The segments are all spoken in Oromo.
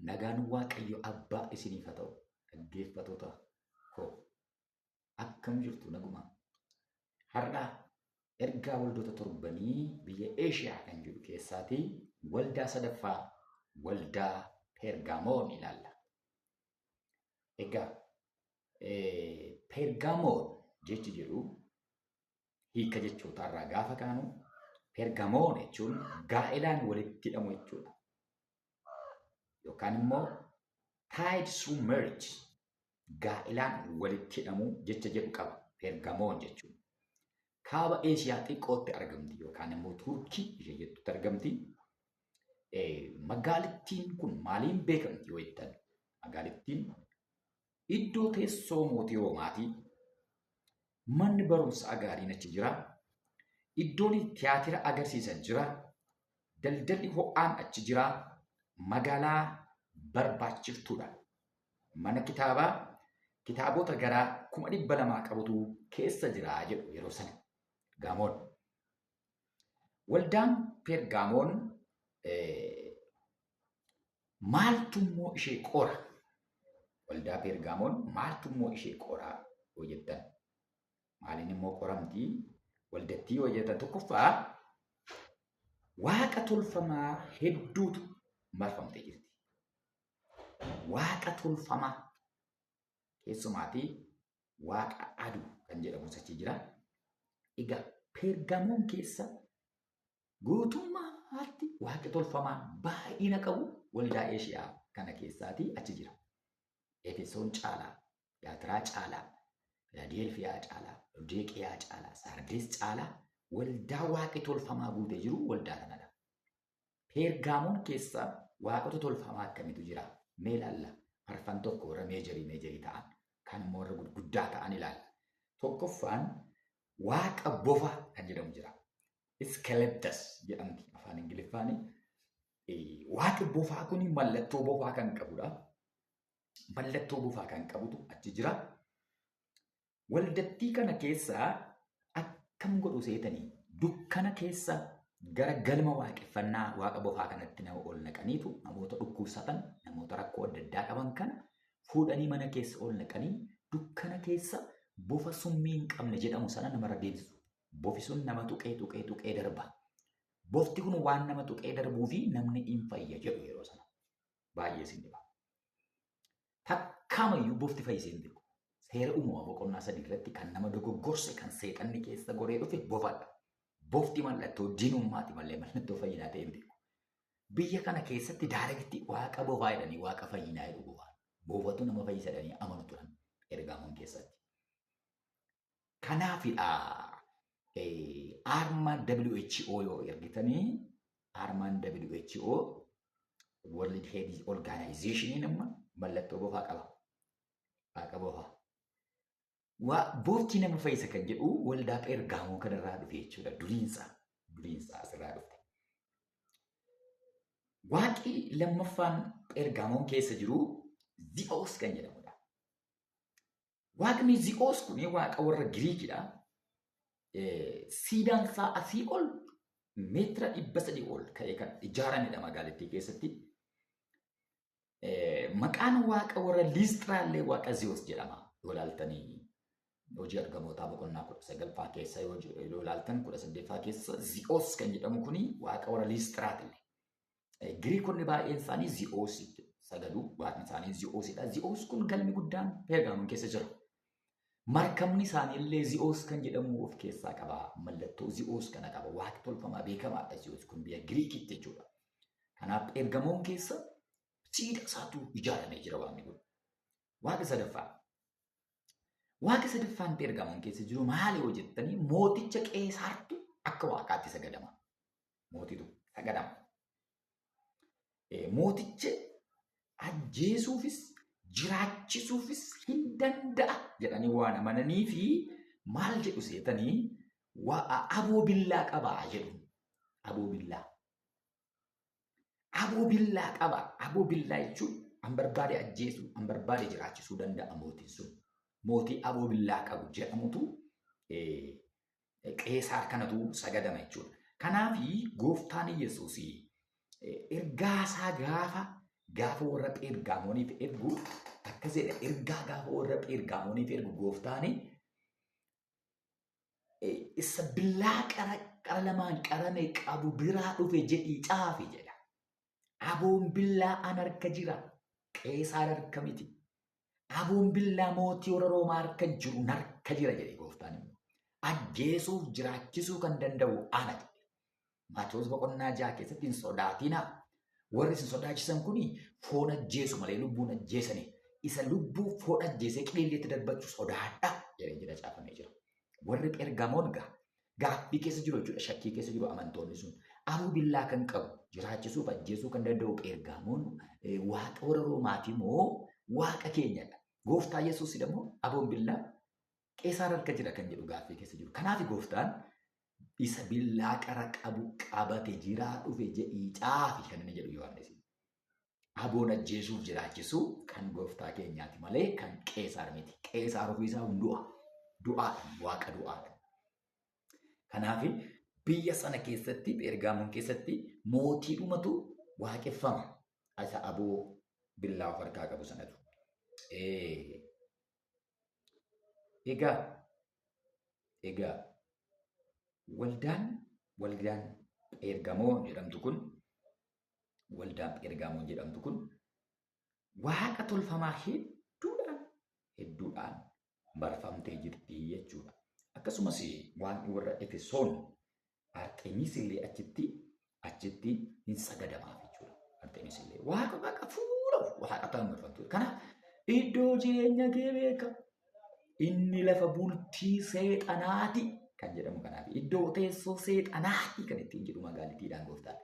Nagaan Waaqayyo Abbaa isiniif haa ta'u. Dhaggeeffattoota koo akkam jirtu naguma. Har'a ergaa waldoota torbanii biyya Eeshiyaa kan jiru keessaatii waldaa sadaffaa waldaa Pergaamoon ilaalla. Egaa Pergaamoon jechi jedhu hiika jechootaarraa gaafa kaanu Pergaamoon jechuun gaa'elaan walitti hidhamu jechuudha. Yookaan immoo tied through marriage gaa'elaan walitti hidhamu jecha jedhu qaba. Pergaamoon jechuun kaaba Eeshiyaa xiqqootti argamti yookaan immoo Turkii ishee jettutti argamti. Magaalittiin kun maaliin beekamti yoo jettan? Magaalittiin iddoo teessoo mootii Roomaatii. Manni barumsaa gaariin achi jira. Iddoon tiyaatira agarsiisan jira. Daldalli ho'aan achi jira. Magaalaa barbaachiftuudha. Mana kitaabaa kitaabota garaa 200,000 qabutu keessa jira jedhu yeroo sana. Gaamoon. Waldaan Pergaamoon maaltummoo ishee qora? Waldaa Pergaamoon maaltummoo ishee qoraa yoo jettan? Maaliin immoo qoramtii? Waldattii yoo jettan tokkoffaa waaqa tolfamaa hedduutu marfamtee jirti. Waaqa tolfamaa keessumaatii waaqa aduu kan jedhamu achi jira. Egaa Pergaamoon keessa guutummaatti waaqa tolfamaa baay'ina qabu waldaa Eeshiyaa kana keessaatii achi jira. Efesoon caalaa, Yaatiraa caalaa, Filaadelfiyaa caalaa, Loodoqiyaa caalaa, Sardees caalaa waldaa waaqa tolfamaa guutee jiru waldaa kanadha. Pergaamoon keessa waaqota tolfamaa akkamitu jira? Mee ilaalla. Arfan tokko warra meejarii ta'an kan immoo warra gurguddaa ta'an ilaalla. Tokkoffaan waaqa bofa kan jedhamu jira. Skeletus jedhamti afaan Ingiliffaan. Waaqi bofaa kun mallattoo bofaa kan qabudha. Mallattoo bofaa kan qabutu achi jira. Waldattii kana keessaa akkam godhu seetanii dukkana keessa gara galma waaqeffannaa waaqa bofaa kanatti nama ol naqaniitu namoota dhukkubsatan, namoota rakkoo adda addaa qaban kana fuudhanii mana keessa ol naqanii dukkana keessa bofa summii hin qabne jedhamu sana namarra deebisu. Bofi sun nama tuqee darba. Bofti kun waan nama tuqee darbuu fi namni hin fayya jedhu yeroo sana. Baay'ee isin dhiba. Takkaamayyuu bofti fayyisee hin beeku. Seera uumama boqonnaa 3 irratti kan nama dogoggorse kan seexanni keessa goree dhufe bofadha. Bofti mallattoo diinummaati malee mallattoo fayyinaa ta'e hin beeku. Biyya kana keessatti daaretti waaqa bofaa jedhanii waaqa fayyinaa jedhu bofaa. Bofatu nama fayyisa jedhanii amanu turan Pergaamoon keessatti. Kanaafidha armaan WHO yoo ergitanii armaan WHO World Health Organization amma mallattoo bofaa qaba. Waaqa bofaa. Bofti nama fayyisa kan jedhu waldaa Pergaamoon kanarraa dhufe jechuudha. Duriinsa asirraa dhufte. Waaqi lammaffaan Pergaamoon keessa jiru Zi'oos kan jedhamudha. Waaqni Zi'oos kun waaqa warra Giriikidha. Siidaan isaa asii ol meetira 300 ol ka'ee kan ijaaramedha magaalattii keessatti. Maqaan waaqa warra Liistraallee waaqa Zi'oos jedhama. Yoo ilaaltanii hojii argamootaa boqonnaa 19 keessa yoo ilaaltan 18 keessa Zi'oos kan jedhamu kuni waaqa warra Liistraatillee. Giriikonni baay'een isaanii Zi'oos sagadu waaqni isaanii Zi'oosidha. Zi'oos kun galmi guddaan Pergaamoon keessa jira. Markabni isaaniillee Zi'oos kan jedhamu of keessaa qaba. Mallattoo Zi'oos kana qaba. Waaqni tolfamaa beekamaadha Zi'oos kun biyya Giriikitti jechuudha. Kanaaf Pergaamoon keessa siida isaatu ijaaramee jira waaqni kun. Waaqa sadaffaa. Waaqa sadaffaan Pergaamoon keessa jiru maali yoo jettanii mooticha Qeesaartu akka waaqaatti sagadama. Mootitu sagadama. Mooticha ajjeesuufis jiraachisuufis hin danda'a jedhanii waan amananii fi maal jedhu seetanii aboo billaa qabaa jedhu. Aboo billaa. Aboo billaa qaba. Aboo billaa jechuun an barbaade ajjeesuu, an barbaade jiraachisuu danda'a mootiin sun. Mootii aboo billaa qabu jedhamutu Qeesaar kanatu sagadama jechuudha. Kanaafi gooftaan Yesuus ergaa isaa gaafa gaafa warra Pheergaamooniif ergu akkas jedha. Ergaa gaafa warra Pheergaamooniif ergu gooftaani isa billaa qara lamaan qarame qabu biraa dhufe jedhii caafi jedha. Aboon billaa an harka jira. Qeesaar harka miti. Aboon billaa mootii warra Roomaa harka jiru harka jira jedhe gooftaan immoo. Ajjeesuuf jiraachisuu kan danda'u ana jedhe. Maatewos boqonnaa 6 keessatti hin sodaatinaa. Warri isin sodaachisan kuni foon ajjeesu malee lubbuun ajjeesanii. Isa lubbuu foon ajjeesee qilleelleetti darbachuu sodaadha jedhee jira caafamee jira. Warri Pheergaamoon gaaffii keessa jiru jechuudha. Shakkii keessa jiru amantoonni sun. Aboo billaa kan qabu jiraachisuuf ajjeesuu kan danda'u Pheergaamoon waaqa warra Roomaati moo waaqa keenyadha. Gooftaa Yesuus immoo aboon billaa Qeesaar harka jira kan jedhu gaaffii keessa jiru. Kanaaf gooftaan isa billaa qara qabu qabate jiraa dhufe jedhii caafi kan inni jedhu Yohaannis. Aboon ajjeesuuf jiraachisuu kan gooftaa keenyaati malee kan Qeesaar miti. Qeesaar ofiisaa du'aa waaqa du'aadha. Kanaaf biyya sana keessatti Pheergaamoon keessatti mootii dhumatu waaqeffama. Isa aboo billaa of harkaa qabu sanatu. Egaa waldaan Pheergaamoon jedhamtu kun waaqa tolfamaa hedduudhaan marfamtee jirti jechuudha. Akkasumas waan warra Efesoon Arxemiis illee achitti hin sagadamaaf jechuudha. Arxemiis illee waaqa fuula waaqa ta'an marfamtuudha. Kanaaf iddoo jireenya kee beeka. Inni lafa bultii seexanaati kan jedhamu. Kanaaf iddoo teessoo seexanaati kan ittiin jedhu magaalitiidhaan gooftaan.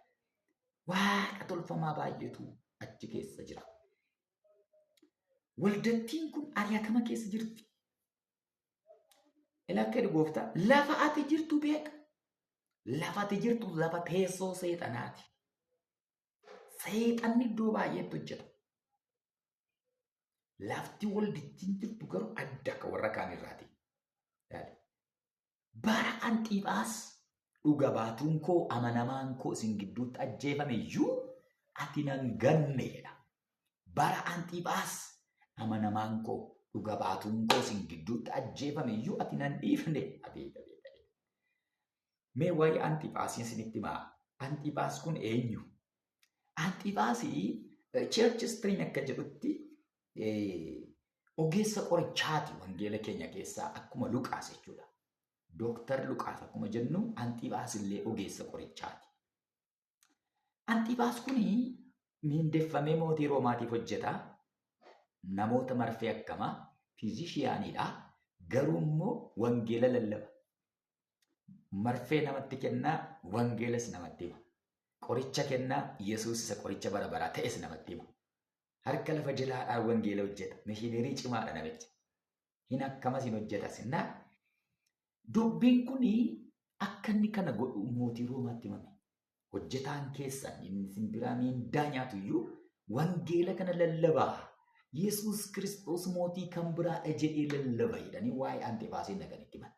Waaqa tolfamaa baay'eetu achi keessa jira. Waldattiin kun ari'atama keessa jirti. Ilaakkee gooftaa lafa ati jirtu beeka. Lafa ati jirtu lafa teessoo seexanaati. Seexanni iddoo baay'eetti hojjeta. Lafti waldittiin jirtu garuu adda akka warra kaan irraati. Bara Anxiiphaas dhuga baatuun koo amanamaan koo isin gidduutti ajjeefame iyyuu ati nan ganne jedha. Bara Anxiiphaas amanamaan koo dhuga baatuun koo isin gidduutti ajjeefame iyyuu ati nan dhiifne. Mee waa'ee Anxiiphaasiin isinitti himaa. Anxiiphaas kun eenyu? Anxiiphaasii Church Stream akka jedhutti ogeessa qorichaati wangeela keenya keessaa akkuma Luqaas jechuudha. Dooktar Luqaas akkuma jennu Anxiiphaas illee ogeessa qorichaati. Anxiiphaas kuni miindeffamee mootii Roomaatiif hojjeta. Namoota marfee akkamaa fiizishiyaaniidha. Garuu immoo wangeela lallaba. Marfee namatti kennaa, wangeelas namatti hima. Qoricha kennaa, Yesuus isa qoricha bara baraa ta'es namatti hima. Harka lafa jalaadhaan wangeela hojjeta. Mishiinarii cimaadha namichi. Hin akkamas hin hojjetas. Dubbiin kun akka inni kana godhu mootii Roomaatti himame. Hojjetaan keessan inni simbiraa miindaa nyaatu iyyuu wangeela kana lallabaa. Yesuus Kiristoos mootii kan biraadha jedhee lallaba jedhanii waa'ee Anxiiphaasiin naganitti himan.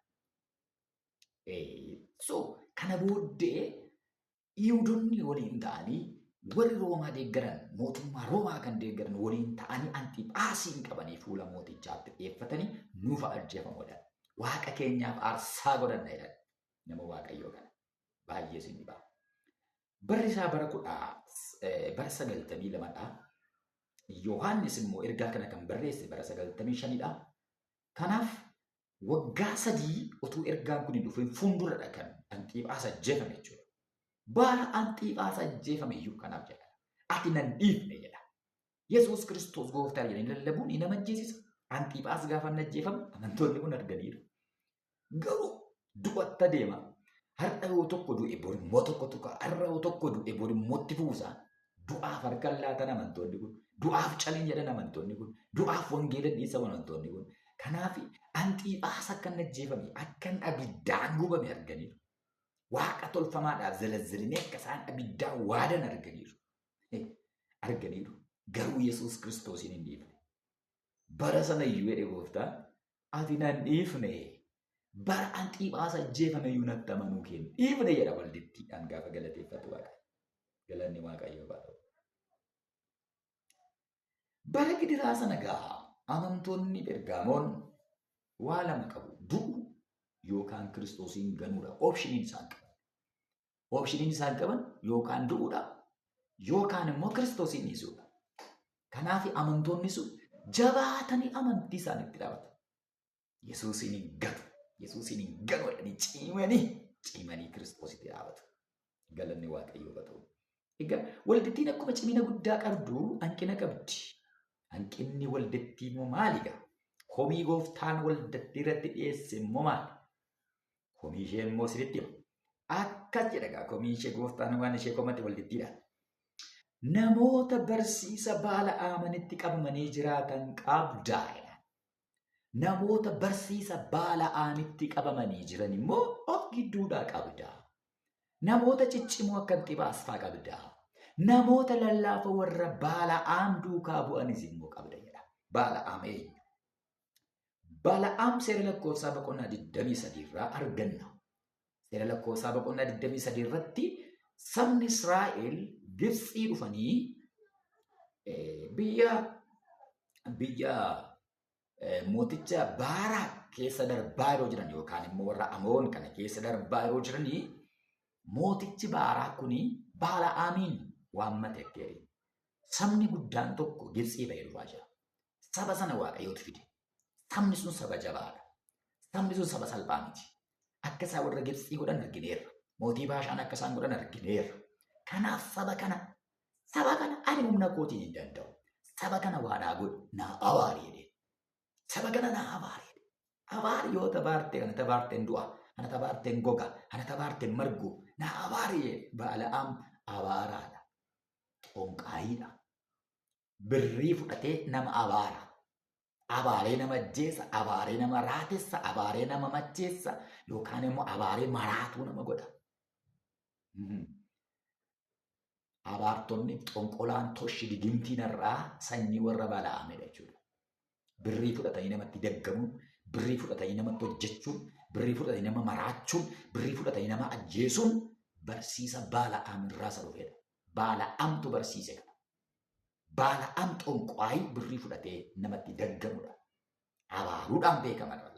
Kana booddee Yihuudoonni waliin ta'anii warri Roomaa deeggaran mootummaa Roomaa kan deeggaran waliin ta'anii Anxiiphaasiin qabanii fuula mootichaatti dhiyeeffatanii nuuf ajjeefamuudha. Waaqa keenyaaf aarsaa godhanna jedhan nama Waaqayyoo kana baay'ee isin dhiba. Barri isaa bara 92dha. Yohaannis immoo ergaa kana kan barreesse bara 95dha. Kanaaf waggaa 3 utuu ergaan kun hin dhufin fuulduradha kan Anxiiphaas ajjeefame jechuudha. Bara Anxiiphaas ajjeefame iyyuu kanaaf jedha. Ati nan dhiifne jedha. Yesuus Kiristoos gooftaa jedhanii lallabuun ni nama ajjeesisa. Anxiiphaas gaafa inni ajjeefamu amantoonni kun arganiiru. Garuu du'atti adeema. Har'a yoo tokko du'e bori immoo tokkotu ka'a. Har'a yoo tokko du'e bori immoo itti fuusa. Du'aaf harka laatan amantoonni kun. Du'aaf caliin jedhan amantoonni kun. Du'aaf wangeela dhiisan amantoonni kun. Kanaaf Anxiiphaas akka inni ajjeefame akka inni abiddaan gubame arganiiru. Waaqa tolfamaadhaaf zalazzalinee akka isaan abiddaan waadan arganiiru. Garuu Yesuus Kiristoosiin hin dhiifne. Bara sana iyyuu jedhe gooftaan ati nan dhiifne. Bara Anxiiphaas ajjeefame iyyuu natti amanuu kennu. Dhiifne jedha waldittiidhaan gaafa galateeffatu Waaqa. Galanni Waaqayyoo haa ta'u. Bara gidiraa sana gahaa amantoonni Bergaamoon waa lama qabu. Du'u yookaan Kiristoosiin ganuudha. Oopshiniin isaan qaban. Oopshiniin isaan qaban yookaan du'uudha yookaan immoo Kiristoosiin dhiisuudha. Kanaaf amantoonni sun jabaatanii amantii isaaniitti dhaabatu. Yesuusiin hin ganu. Yesuusiin hin ganu jedhanii cimanii Kiristoositti dhaabatu. Galanni Waaqayyoo haa ta'u. Egaa waldittiin akkuma cimina guddaa qabdu hanqina qabdi. Hanqinni waldittii immoo maali egaa? Komii gooftaan waldittii irratti dhiyeesse immoo maali? Komii ishee immoo sirriitti hima. Akkas jedha egaa komii ishee gooftaan waan ishee komate waldittiidha. Namoota barsiisa Baala'aamitti qabamanii jiraatan qabdaa. Namoota barsiisa Baala'aamitti qabamanii jiran immoo of gidduudhaa qabdaa. Namoota ciccimoo akka Xibaasfaa qabdaa. Namoota lallaafaa warra Baala'aam duukaa bu'anis immoo qabda jedha. Baala'aam eenyu? Baala'aam seera lakkoofsaa boqonnaa 23 irraa arganna. Seera lakkoofsaa boqonnaa 23 irratti sabni Israa'el Gibxii dhufanii biyya mooticha Baaraa keessa darbaa yeroo jiran yookaan immoo warra Amoon kana keessa darbaa yeroo jiranii mootichi Baaraa kuni Baala'aamiin waammate akkee sabni guddaan tokko Gibxii ba'ee dhufaa jira. Saba sana Waaqayyootu fide. Sabni sun saba jabaadha. Sabni sun saba salphaa miti. Akka isaan warra Gibxii godhan argineerra. Mootii Baashaan akka isaan godhan argineerra. Kanaaf saba kana ani humna kootiin hin danda'u. Saba kana waa naa godhu naa abaari jedhee. Saba kana naa abaari jedhee. Abaari yoo tabaarte kana tabaarteen du'a. Kana tabaarteen goga. Kana tabaarteen margu. Naa abaari jedhee. Baala'aam abaaraadha. Xonqaayiidha. Birrii fudhatee nama abaara. Abaaree nama ajjeessa, abaaree nama raatessa, abaaree nama macheessa yookaan immoo abaaree maraatuu nama godha. Abaartonni xonqolaan toshi digimtiin irraa sanyii warra Baala'aamidha jechuudha. Birrii fudhatanii namatti daggamuun, birrii fudhatanii namatti hojjechuun, birrii fudhatanii nama maraachuun, birrii fudhatanii nama ajjeesuun barsiisa Baala'aam irraa isa dhufedha. Baala'aamtu barsiise kana. Baala'aam xonqaayii birrii fudhatee namatti daggamudha. Abaaruudhaan beekamadha.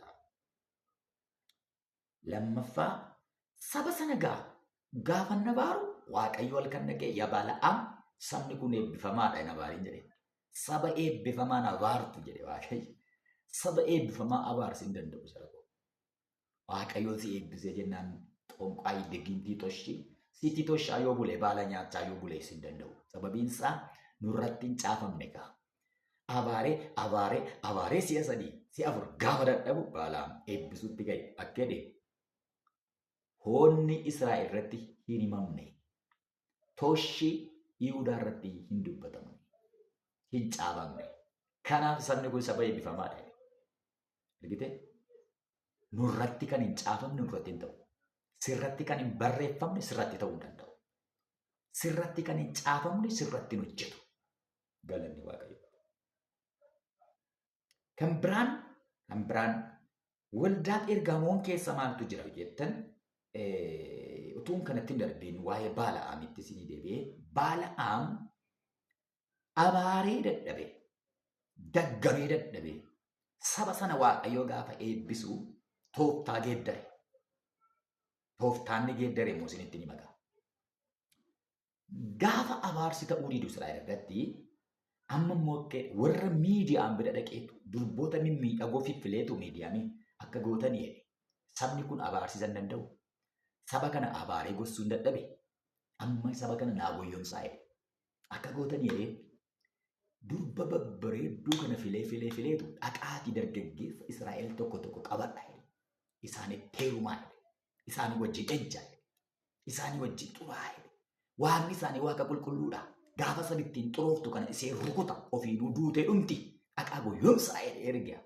Lammaffaa saba sana gaafa nabaaru Waaqayyo halkan dhaqee yaa Baala'aam sabni kun eebbifamaadha hin abaariin jedhee. Saba eebbifamaan abaartu jedhe Waaqayyo. Saba eebbifamaa abaarsi hin danda'u sarara. Waaqayyo si eebbisee jennaan xonqaayii deegimtii toshii. Sitti toshaa yoo bulee baala nyaachaa yoo bulee hin danda'u. Sababiin isaa nurratti hin caafamne kaa. Abaaree si'a sadii si'a afur gaafa dadhabu Baala'aam eebbisuutti gahe akka jedhe. Hoonni Israa'el irratti hin himamne. Toshii Yihudaa irratti hin dubbatamu. Hin caafamne. Kanaaf sabni kun saba eebbifamaadha. Argitee? Nurratti kan hin caafamne nurratti hin ta'u. Sirratti kan hin barreeffamne sirratti ta'uu hin danda'u. Sirratti kan hin caafamne sirratti hin hojjetu. Galanni Waaqayyo. Kan biraan waldaa Phergaamoon keessa maaltu jira jettan utuun kanatti hin darbeen waa'ee Baala'aamitti isinii deebi'ee Baala'aam abaaree dadhabee daggamee dadhabee saba sana Waaqayyoo gaafa eebbisu tooftaa geeddare. Tooftaanni geeddare immoo isinitti ni magaa. Gaafa abaarsi ta'uu didu Israa'el irratti amma immoo warra miidiyaan bira dhaqeetu durboota mimmiidhagoo fiffileetu miidiyaamii akka gootanii jedhe. Sabni kun abaarsisan danda'u. Saba kana abaaree gorsuu hin dadhabe. Amma saba kana naa goyyomsaa jedhe. Akka gootanii jedhee durba babbareedduu kana fileetu dhaqaatii dargaggeessa Israa'el tokko qabadha jedhe. Isaanitti heerumaa jedhe. Isaanii wajjin ejjaa jedhe. Isaanii wajjin xuraa jedhe. Waaqni isaanii waaqa qulqulluudha. Gaafa sanittiin xurooftu kana isee rukuta ofiinuu duutee dhumti. Dhaqaa goyyomsaa jedhe ergaa.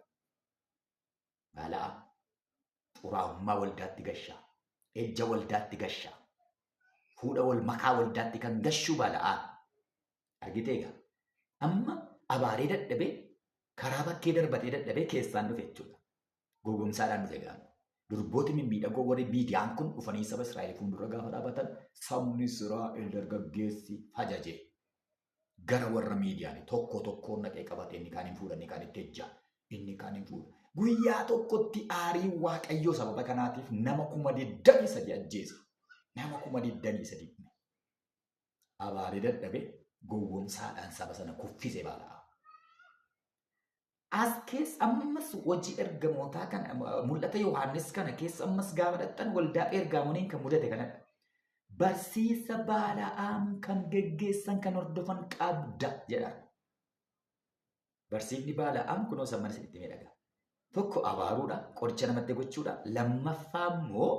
Baala'aam xuraa'ummaa waldaatti gashaa. Ejja waldaatti gashaa. Fuudha wal makaa waldaatti kan gashuu Baala'aam. Argitee egaa. Amma abaaree dadhabee karaa bakkee darbatee dadhabee keessaan dhufe jechuudha. Gowwomsaadhaan dhufe egaa. Durbooti mimmiidhagoo warri miidiyaan kun dhufanii saba Israa'el fuuldura gaafa dhaabatan sabni Israa'el dargaggeessi ajaje. gara warra miidiyaan tokkoon naqee qabatee inni kaan hin fuudha, inni kaan itti ejja, inni kaan hin fuudha. Guyyaa tokkotti aarii Waaqayyoo sababa kanaatiif nama 23,000 ajjeesa. Nama 23,000 abaaree dadhabee gowwoomsaadhaan saba sana kuffisee Bala'aam. As keessa ammas hojii ergamootaa kana mul'ata Yohaannis kana keessa ammas gaafa dhaqxan waldaa ergaamoniin kan mudate kanadha. Barsiisa Bala'aam kan geggeessan kan hordofan qabda jedhaan. Barsiifni Bala'aam kunoo sammanis itti miidhaga. Tokko abaaruudha, qoricha namatti gochuudha. Lammaffaa immoo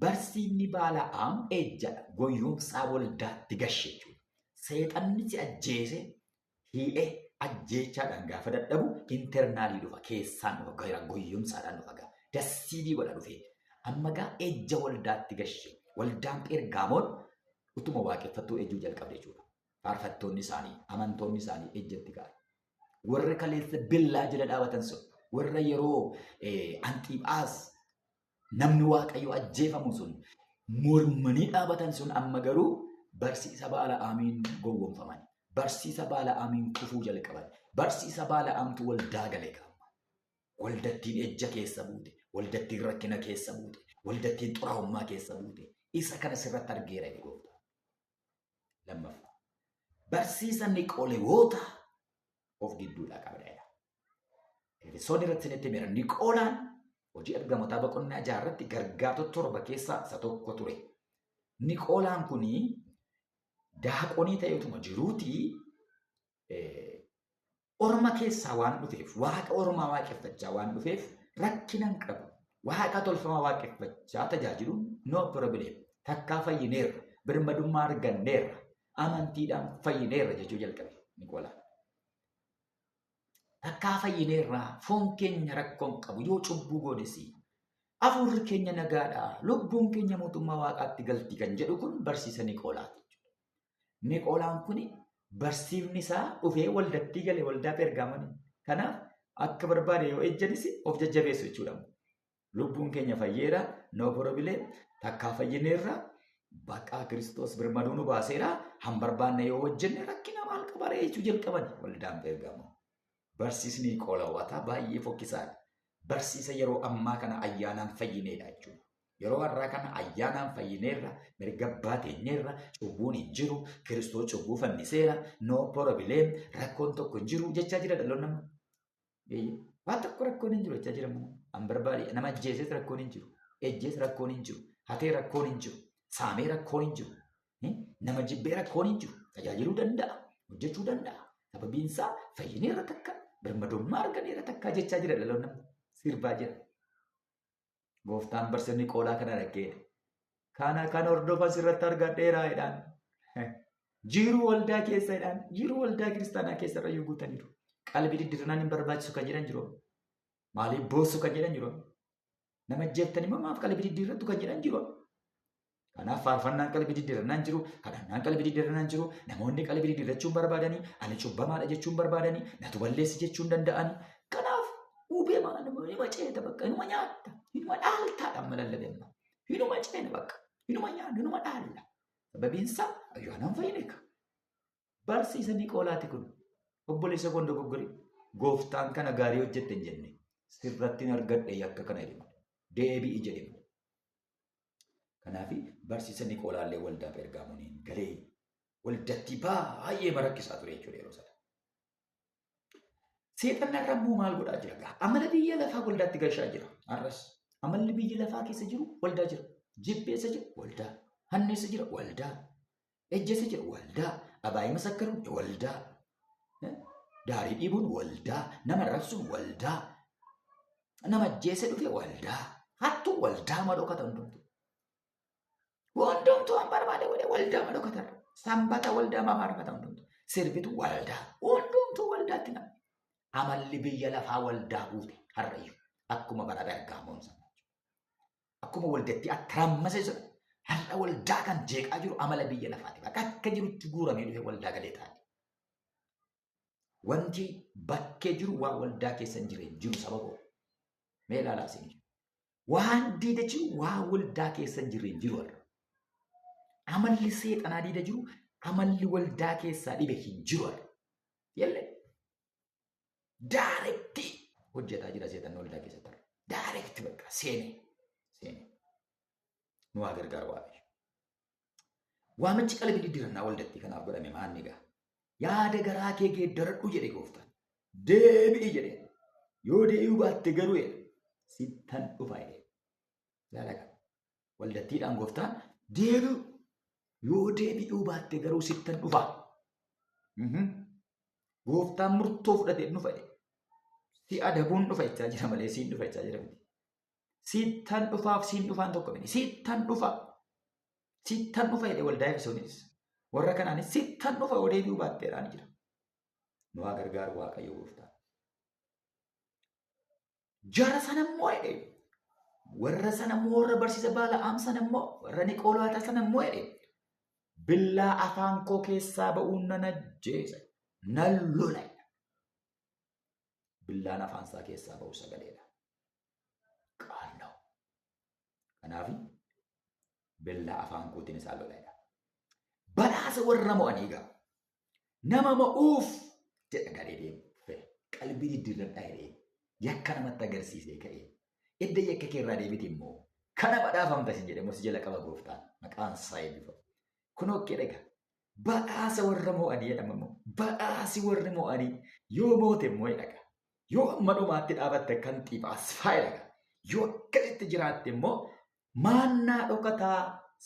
barsiifni Bala'aam ejjadha. Gowwoomsaa waldaatti gashe jechuudha. Seexanni si ajjeese hi'ee ajjeechaadhaan gaafa dadhabu internaalii dhufa, keessaan dhufa, gara gowwoomsaadhaan dhufa. Dassiidii godha dhufee. Amma gaa ejja waldaatti gashe. Waldaan Phergaamoon utuma waaqeffattuu ejjuu jalqabde jechuudha. Faarfattoonni isaanii, amantoonni isaanii ejjatti gaara. Warra kaleessa billaa jala dhaabatan sun, warra yeroo Antiiphaas namni Waaqayyoo ajjeefamu sun mormanii dhaabatan sun amma garuu barsiisa Bala'aamiin gowwoomfaman. Barsiisa Bala'aamiin kufuu jalqaban. Barsiisa Bala'aamtu waldaa galee qaama. Waldattiin ejja keessa buute, waldattiin rakkina keessa buute, waldattiin xuraa'ummaa keessa buute. Isa kana sirratti argeera goofta. Lammaffaa barsiisa Niqoolewoota of gidduudhaa qabdha. Efesoon irratti isinitti himera. Niqoolaan hojii ergamootaa boqonnaa 6 irratti gargaartota 7 keessaa isa tokko ture. Niqoolaan kuni daaqonii ta'eetuma jiruutii orma keessaa waan dhufeef, waaqa ormaa waaqeffachaa waan dhufeef rakkina hin qabu. Waaqa tolfamaa waaqeffachaa tajaajiluun no problem. Takkaa fayyineerra, birmadummaa arganneerra, amantiidhaan fayyineerra jechuu jalqabe Niqoolaan. Takkaa fayyineerra, foon keenya rakkoon qabu yoo cubbuu goodesi. Afurri keenya nagaadha, lubbuun keenya mootummaa waaqaatti galti kan jedhu kun barsiisa Niqoolaati. Niqoolaan kun barsiifni isaa dhufee waldatti galee waldaa Phergaamoon. Kanaaf akka barbaade yoo ejjanis of jajjabeessu jechuudha. Lubbuun keenya fayyeera, no problem. Takkaa fayyineerra, baqaa Kiristoos birmaduu nu baaseera, han barbaanne yoo hojjenne rakkina maal qabaree jechuu jalqaban waldaan Phergaamoon. Barsiisni Niqoolawwataa baay'ee fokkisaadha. Barsiisa yeroo ammaa kana ayyaanaan fayyineedha jechuudha. Yeroo har'aa kana ayyaanaan fayyineerra, mirga abbaa teenyeerra, cubbuun hin jiru, Kiristoos cubbuu fanniseera, no problem, rakkoon tokko hin jiru jechaa jira dhaloonni nama. Waan tokko rakkoon hin jiru jechaa jira immoo. An barbaade nama ajjeeses rakkoon hin jiru, ejjees rakkoon hin jiru, hatee rakkoon hin jiru, saamee rakkoon hin jiru, nama jibbee rakkoon hin jiru, tajaajiluu danda'a, hojjechuu danda'a. Sababiin isaa fayyineerra takka, birmadummaa arganeerra takka jechaa jira dhaloonni nama. Sirbaa jira. Gooftaan barsiisa Niqoolaa kana dhaggeedha. Kana kan hordofan sirratti argadheeraa jedhaan. Jiruu waldaa keessa jedhaan. Jiruu waldaa kiristaanaa keessa irra yoo guutaniiru. Qalbii diddiirraan hin barbaachisu kan jedhan jiru. Maaliif boossu kan jedhan jiru. Nama jeeftanii maaf qalbii diddiirrattu kan jedhan jiru. Kanaaf faarfannaan qalbii diddiirrannaan jiru. Kadhannaan qalbii diddiirrannaan jiru. Namoonni qalbii diddiirrachuun barbaadanii, ani cubbamaadha jechuun barbaadanii, natu balleessi jechuun danda'anii. Kanaaf ubeema inuma ceeta bakka inuma nyaatta inuma dhaaltaadhaan malallabemma inuma ceena bakka inuma nyaanna inuma dhaalla sababiin isaa ayyaanaan fayyineeka. Barsiisa Niqoolaati kun obboleessa koo dogoggoree gooftaan kana gaarii hojjette hin jenne sirratti argadhe yakka kana jedhama deebi'i jedhama. Kanaaf barsiisa Niqoolaallee waldaa Phergaamooniin galee waldatti baay'ee marakkisaa ture jechuudha yeroo sana. Seexanni irra immoo maal godhaa jira? Amala biyya lafaa waldaatti galchaa jira. Har'as amalli biyya lafaa keessa jiru waldaa jira. Jibbeessa jira waldaa. Hanneessa jira waldaa. Ejjeessa jira waldaa. Abaayii masakkaruun waldaa. Daarii dhiibuun waldaa. Nama rabsuun waldaa. Nama ajjeesse dhufe waldaa. Hattuu waldaa madhokata hundumtu. Hundumtu waan barbaade godhe waldaa madhokata. Sanbata waldaa mafaarfata hundumtu. Sirbitu waldaa. Hundumtu waldaatti nama. Amalli biyya lafaa waldaa guute har'ayyuu akkuma bara Phergaamoon sana. Akkuma waldatti attarammase sana har'a waldaa kan jeeqaa jiru amala biyya lafaati. Akka jirutti guuramee dhufe waldaa galee taa'e. Wanti bakkee jiru waan waldaa keessa hin jireen jiru sababoo. Mee ilaalaa isin jiru. Waan diida jiru waan waldaa keessa hin jireen jiru har'a. Amalli seexanaa diida jiru amalli waldaa keessaa dhibe hin jiru. Yallee daarektii hojjetaa jira seetan waldaa keessatti. Daarektii bakka seene. Nu haa gargaaru Waaqayyo. Waamichi qalbii diddiirannaa waldatti kanaaf godhame maanni gaa? Yaada garaa kee geeddaradhu jedhe Gooftaan. Deebi'i jedhe. Yoo deebi'uu baatte garuu sittan dhufa jedhe. Laalaqa. Waldattiidhaan Gooftaan deebi'u. Yoo deebi'uu baatte garuu sittan dhufa. Gooftaan murtoo fudhatee dhufa jedhe. Si adabuun dhufa jechaa jira malee siin dhufa jechaa jira miti. Sittan dhufaaf siin dhufaan tokko miti. Sittan dhufa. Sittan dhufa jedhe waldaa Efesoonis. Warra kanaanis sittan dhufa yoo deebi'uu baatteedhaan jira. Nu haa gargaaru Waaqayyo Gooftaan. Jara sana immoo jedhe. Warra sana immoo warra barsiisa Baala'aam sana immoo warra Niqoolaataa sana immoo jedhe. Billaa afaan koo keessaa ba'uun nan ajjeesa. Nan lola. Billaan afaan isaa keessaa ba'u sagaleedha. Qaana'u. Kanaaf billaa afaan kootiin isaa lola. Badhaasa warra mo'anii gaa. Nama mo'uuf jedha gadee deemu. Qalbii diddiirradhaa jedhee. Yakka namatti agarsiisee ka'ee. Edda yakka keerraa deebite immoo kana badhaafamta isin jedhe mos jala qaba Gooftaan. Maqaan isaa eebbifamu. Kun okkee dhagaa. Badhaasa warra mo'anii jedhama immoo. Badhaasi warri mo'anii yoo moote immoo dhagaa. Yoo amma dhumaatti dhaabatte kan Xiiphaas faayidaa. Yoo akkasitti jiraatte immoo maannaa dhokataa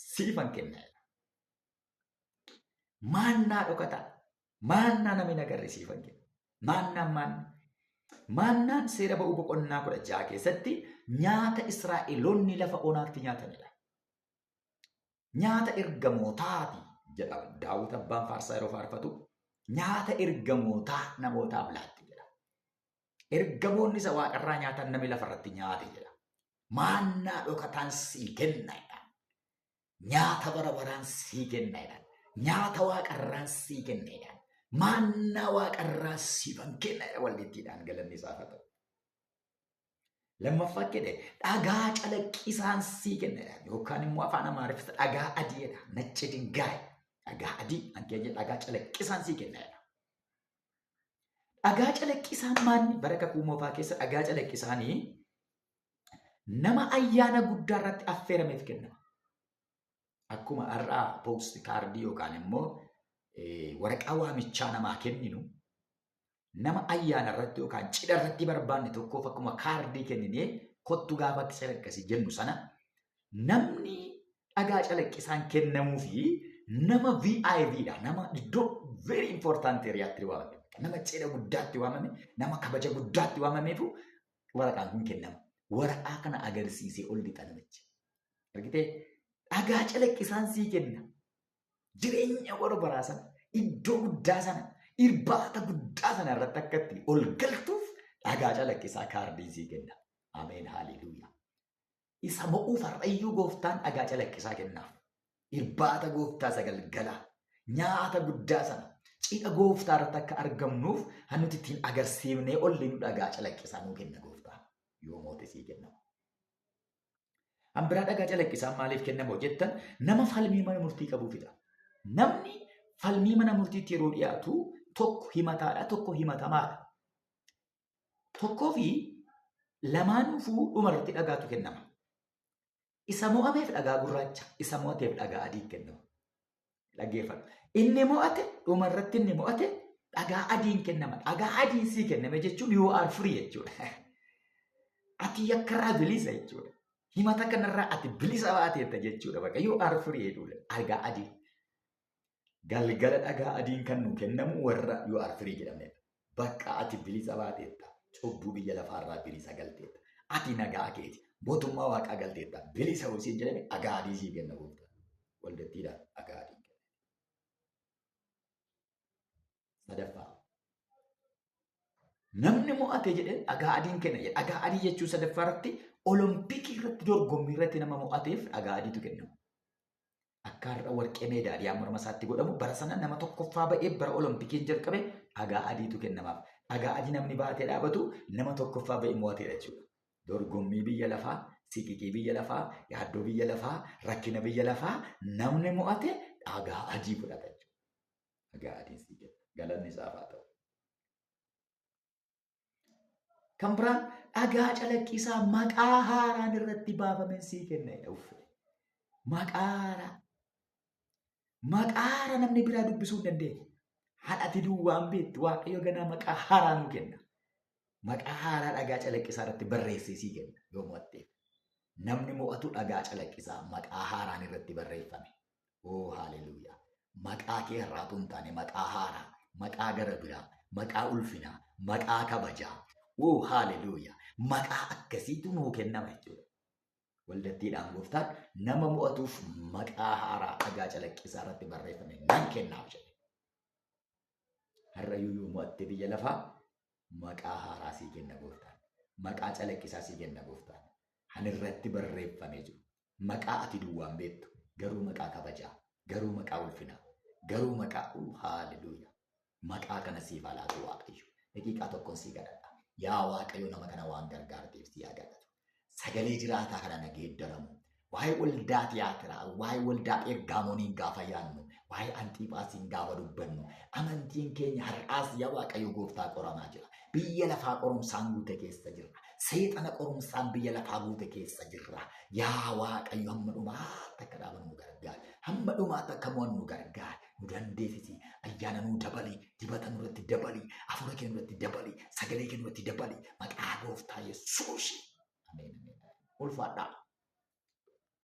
siifan kenna. Maannaa dhokataa. Maannaa namni agarre siifan kenna. Maannaan seera ba'uu boqonnaa 16 keessatti nyaata Israa'eloonni lafa onaatti nyaatanidha. Nyaata ergamootaati jedhama. Daawit abbaan faarsaa yeroo faarfatu nyaata ergamootaa namootaaf laatti jedha. Ergamoonni isa waaqarraa nyaatan namni lafarratti nyaate jedha. Maannaa dhokataan sii kenna jedha. Nyaata bara baraan sii kenna jedha. Nyaata waaqarraan sii kenna jedha. Maannaa waaqarraa siifan kenna jedha waldittiidhaan galanni isaaf haa ta'u. Lammaffaa jedhe dhagaa calaqqisaan sii kenna jedha. Yookaan immoo afaan Amaariffaa dhagaa adii jedha. Nacci dingaay. Dhagaa adii hankeenya dhagaa calaqqisaan sii kenna jedha. Dhagaa calaqqisaan maanni bara kakuu moofaa keessa dhagaa calaqqisaanii nama ayyaana guddaa irratti affeerameef kennama. Akkuma har'aa poost kaardii yookaan immoo waraqaa waamichaa namaa kenninu nama ayyaana irratti yookaan cidha irratti barbaanne tokkoof akkuma kaardii kenninee kottu gaafa calaqqisi jennu sana namni dhagaa calaqqisaan kennamuu fi nama VIPdha. Nama iddoo very important areaatti waamame. Nama cidha guddaatti waamame, nama kabaja guddaatti waamameetu waraqaan kun kennama. Waraqaa kana agarsiisee ol lixa namichi. Argitee dhagaa calaqqisaan sii kenna. Jireenya warra baraa sana, iddoo guddaa sana, irbaata guddaa sana irratti akkatti ol galtuuf dhagaa calaqqisaa kaardii sii kenna. Ameen haaliluuyaa. Isa mo'uuf har'ayyuu Gooftaan dhagaa calaqqisaa kennaaf. Irbaata Gooftaa sagalgalaa, nyaata guddaa sana, cidha Gooftaa irratti akka argamnuuf hannuti ittiin agarsiifnee olli nu dhagaa calaqqisaa nuu kenna Gooftaan. Yoo moote sii kennamu. Hambiraa dhagaa calaqqisaan maaliif kennamu jettan nama falmii mana murtii qabuufidha. Namni falmii mana murtiitti yeroo dhiyaatu tokko himataadha, tokko himatamaadha. Tokkoo fi lamaanufuu dhumarratti dhagaatu kennama. Isa mo'ameef dhagaa gurraacha, isa mo'ateef dhagaa adii kennama. Dhaggeeffadhu. Inni mo'ate dhumarratti inni mo'ate dhagaa adiin kennama. Dhagaa adiin sii kenname jechuun you are free jechuudha. Ati yakkarraa bilisa jechuudha. Himata kanarraa ati bilisa baateetta jechuudha. Bakka you are free jechuudha. Dhagaa adii. Galgala dhagaa adiin kan nu kennamu warra you are free jedhamedha. Bakka ati bilisa baateetta. Cubbuu biyya lafaarraa bilisa galteetta. Ati nagaa keeti. Mootummaa waaqaa galteetta. Bilisa hojii jedhame dhagaa adii sii kenna Gooftaan. Waldattiidhaan dhagaa adii kenna. Sadaffaa. Namni mo'ate jedhee dhagaa adiin kenna jedha. Dhagaa adii jechuun sadaffaa irratti olompikii irratti dorgommii irratti nama mo'ateef dhagaa adiitu kennamu. Akka har'a warqee meedaaliyaa morma isaatti godhamu bara sana nama tokkoffaa ba'ee bara olompikiin jalqabe dhagaa adiitu kennamaaf. Dhagaa adii namni baatee dhaabatu nama tokkoffaa ba'ee mo'ateedha jechuudha. Dorgommii biyya lafaa, siqiqii biyya lafaa, yaaddoo biyya lafaa, rakkina biyya lafaa namni mo'ate dhagaa adii fudhata jechuudha. Gaadiin sii kenna. Galanni isaaf haa ta'u. Kan biraan dhagaa calaqqisaa maqaa haaraan irratti baafameen sii kenna. Maqaa haaraa namni biraa dubbisuu hin dandeenye. Haadhati duwwaan beektu Waaqayyo ganaa maqaa haaraa nu kenna. Maqaa haaraa dhagaa calaqqisaa irratti barreessee sii kenna yoo mo'atteef. Namni mo'atu dhagaa calaqqisaa maqaa haaraan irratti barreeffame. Oo haaleluyyaa. Maqaa kee irraatu hin taane maqaa haaraa, maqaa gara biraa, maqaa ulfinaa, maqaa kabajaa. Oo haaleluyyaa. Maqaa akkasiitu nuu kennama jechuudha. Waldattiidhaan gooftaan nama mo'atuuf maqaa haaraa dhagaa calaqqisaa irratti barreeffame nan kennaaf jedhe. Har'a yoo mo'atte biyya lafaa maqaa haaraa sii kenna gooftaan. Maqaa calaqqisaa sii kenna gooftaan. Han irratti barreeffamee jiru. Maqaa ati duwwaan beektu. Garuu maqaa kabajaa. Garuu maqaa ulfinaa. Garuu maqaa haaleluyyaa. Maqaa kana siif haa laatu Waaqayyo. Daqiiqaa tokkoon sii kadhadha. Yaa Waaqayyo nama kana waan gargaarteef sii haa kadhatu. Sagalee jiraataa kana nageeddaramu. Waa'ee waldaa tiyaatiraa, waa'ee waldaa ergaamoniin gaafa yaadnu, waa'ee Anxiiphaasiin gaafa dubbannu, amantiin keenya har'aas yaa Waaqayyo gooftaa qoramaa jira. Biyya lafaa qorumsaan guute keessa jirra. Seexana qorumsaan biyya lafaa guute keessa jirra. Yaa Waaqayyo hamma dhumaatti akka dhaabannu gargaara. Hamma dhumaatti akka mo'annu gargaara. Nu dandeessisi. Ayyaana nuu dabali. Dibata nurratti dabali. Hafuura kee nurratti dabali. Sagalee kee nurratti dabali. Maqaa gooftaa Yesuus. Ameen. Ulfaadhaa.